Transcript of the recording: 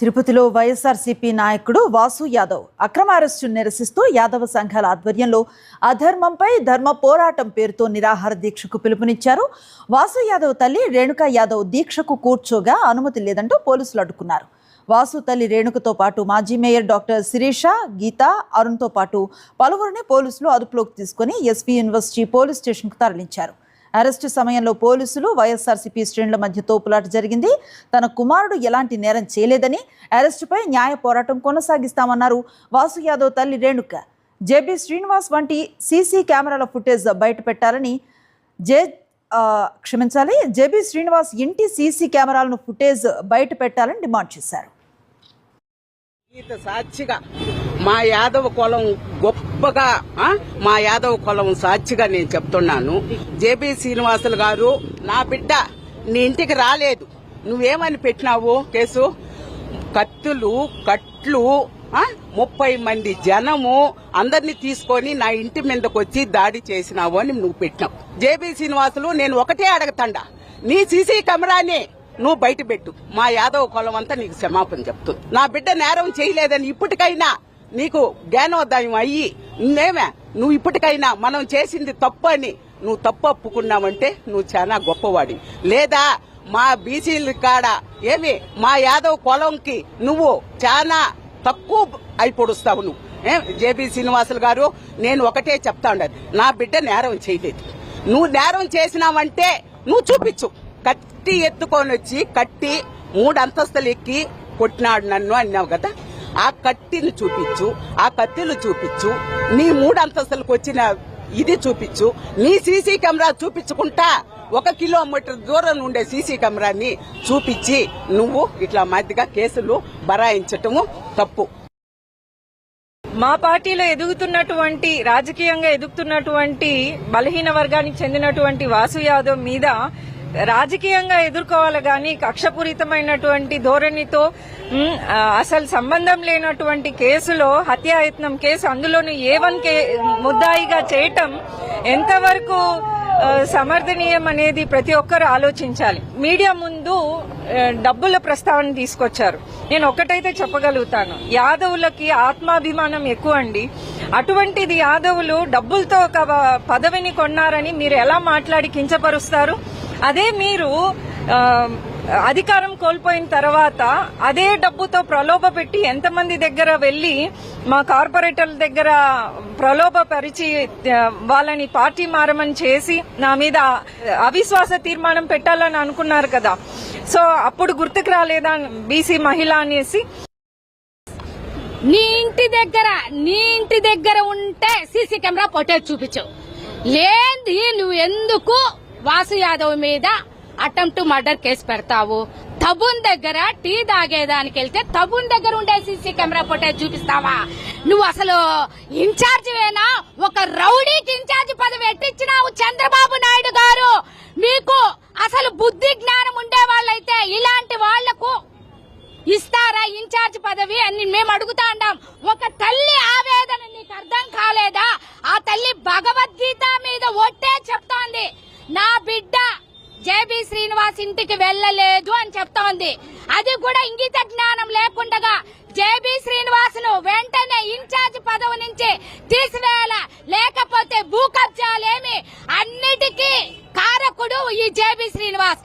తిరుపతిలో వైఎస్ఆర్సీపీ నాయకుడు వాసు యాదవ్ అక్రమ అరెస్టును నిరసిస్తూ యాదవ సంఘాల ఆధ్వర్యంలో అధర్మంపై ధర్మ పోరాటం పేరుతో నిరాహార దీక్షకు పిలుపునిచ్చారు. వాసు యాదవ్ తల్లి రేణుకా యాదవ్ దీక్షకు కూర్చోగా అనుమతి లేదంటూ పోలీసులు అడ్డుకున్నారు. వాసు తల్లి రేణుకతో పాటు మాజీ మేయర్ డాక్టర్ శిరీష, గీత, అరుణ్తో పాటు పలువురిని పోలీసులు అదుపులోకి తీసుకుని ఎస్వీ యూనివర్సిటీ పోలీస్ స్టేషన్కు తరలించారు. అరెస్టు సమయంలో పోలీసులు వైఎస్ఆర్సీపీ శ్రేణుల మధ్య తోపులాట జరిగింది. తన కుమారుడు ఎలాంటి నేరం చేయలేదని, అరెస్టుపై న్యాయ పోరాటం కొనసాగిస్తామన్నారు వాసు యాదవ్ తల్లి రేణుక. జేబీ శ్రీనివాస్ వంటి సీసీ కెమెరాల ఫుటేజ్ బయట పెట్టాలని జేబీ శ్రీనివాస్ ఇంటి సీసీ కెమెరాలను ఫుటేజ్ బయట పెట్టాలని డిమాండ్ చేశారు. సాక్షిగా మా యాదవ కులం గొప్పగా మా యాదవ కులం సాక్షిగా నేను చెప్తున్నాను. జేబీ శ్రీనివాసులు గారు, నా బిడ్డ నీ ఇంటికి రాలేదు, నువ్వేమని పెట్టినావు కేసు? కత్తులు, కట్లు, 30 మంది జనము అందరినీ తీసుకొని నా ఇంటి మీదకి వచ్చి దాడి చేసినావు అని నువ్వు పెట్టినావు. జేబీ శ్రీనివాసులు, నేను ఒకటే అడగతండా, నీ సీసీ కెమెరాని నువ్వు బయట పెట్టు. మా యాదవ కులం అంతా నీకు క్షమాపణ చెప్తుంది. నా బిడ్డ నేరం చేయలేదని ఇప్పటికైనా నీకు జ్ఞానోదయం అయ్యి నువ్వు ఇప్పటికైనా మనం చేసింది తప్పు అని నువ్వు తప్పు ఒప్పుకున్నావంటే నువ్వు చాలా గొప్పవాడి. లేదా మా బీసీల కాడ మా యాదవ కులంకి నువ్వు చాలా తక్కువ అయిపొడుస్తావు. నువ్వు జేబీ శ్రీనివాసులు గారు, నేను ఒకటే చెప్తా ఉండదు, నా బిడ్డ నేరం చేయలేదు. నువ్వు నేరం చేసినావంటే నువ్వు చూపించు. కత్తి ఎత్తుకొని వచ్చి 3 అంతస్తులు ఎక్కి కొట్టినాడు నన్ను అన్నావు కదా, ఆ కత్తిని చూపించు, ఆ కత్తిలు చూపించు, నీ 3 అంతస్తులకు వచ్చిన ఇది చూపించు. నీ సీసీ కెమెరా చూపించుకుంటా 1 కిలోమీటర్ దూరం ఉండే సీసీ కెమెరాని చూపించి నువ్వు ఇట్లా మధ్యగా కేసులు బరాయించటము తప్పు. మా పార్టీలో ఎదుగుతున్నటువంటి, రాజకీయంగా ఎదుగుతున్నటువంటి బలహీన వర్గానికి చెందినటువంటి వాసు యాదవ్ మీద రాజకీయంగా ఎదుర్కోవాలి గాని కక్షపూరితమైనటువంటి ధోరణితో అసలు సంబంధం లేనటువంటి కేసులో హత్యాయత్నం కేసు, అందులోనూ A1 ముద్దాయిగా చేయటం ఎంతవరకు సమర్థనీయం అనేది ప్రతి ఒక్కరు ఆలోచించాలి. మీడియా ముందు డబ్బుల ప్రస్తావన తీసుకొచ్చారు. నేను ఒకటైతే చెప్పగలుగుతాను, యాదవులకి ఆత్మాభిమానం ఎక్కువ అండి. అటువంటిది యాదవులు డబ్బులతో ఒక పదవిని కొన్నారని మీరు ఎలా మాట్లాడి కించపరుస్తారు? అదే మీరు అధికారం కోల్పోయిన తర్వాత అదే డబ్బుతో ప్రలోభ పెట్టి ఎంతమంది దగ్గర వెళ్లి మా కార్పొరేటర్ల దగ్గర ప్రలోభపరిచి వాళ్ళని పార్టీ మారమని చేసి నా మీద అవిశ్వాస తీర్మానం పెట్టాలని అనుకున్నారు కదా. సో అప్పుడు గుర్తుకు రాలేదా బీసీ మహిళ అనేసి? నీ ఇంటి దగ్గర ఉంటే సీసీ కెమెరా ఫోటేజ్ చూపించు. లేంది నువ్వు ఎందుకు వాసు యాదవ్ మీద అటెంప్ట్ మర్డర్ కేసు పెడతావు? తబున్ దగ్గర టీ తాగేదానికి వెళ్తే తబున్ దగ్గర ఉండే సీసీ కెమెరా ఫోటేజ్ చూపిస్తావా? నువ్వు అసలు ఇన్ఛార్జ్ వేనా? ఒక రౌడీకి ఇన్ఛార్జ్ పదవి ఎట్టిచ్చినావు చంద్రబాబు నాయుడు గారు. మీకు అసలు బుద్ధి జ్ఞానం ఉండే వాళ్ళైతే ఇలాంటి వాళ్లకు ఇస్తారా ఇన్ఛార్జ్ పదవి అని మేము అడుగుతా ఉన్నాం. ఒక తల్లి ఆవేదన నీకు అర్థం కాలేదా? ఆ తల్లి భగవద్గీత మీద ఒట్టే చెప్తోంది, నా బిడ్డ జేబీ శ్రీనివాస్ ఇంటికి వెళ్లలేదు అని చెప్తోంది. అది కూడా ఇంగిత జ్ఞానం లేకుండా జేబీ శ్రీనివాస్ ను వెంటనే ఇన్ఛార్జ్ పదవి నుంచి తీసివేయాల, లేకపోతే భూ కబ్జాలేమి అన్నిటికీ కారకుడు ఈ జేబీ శ్రీనివాస్.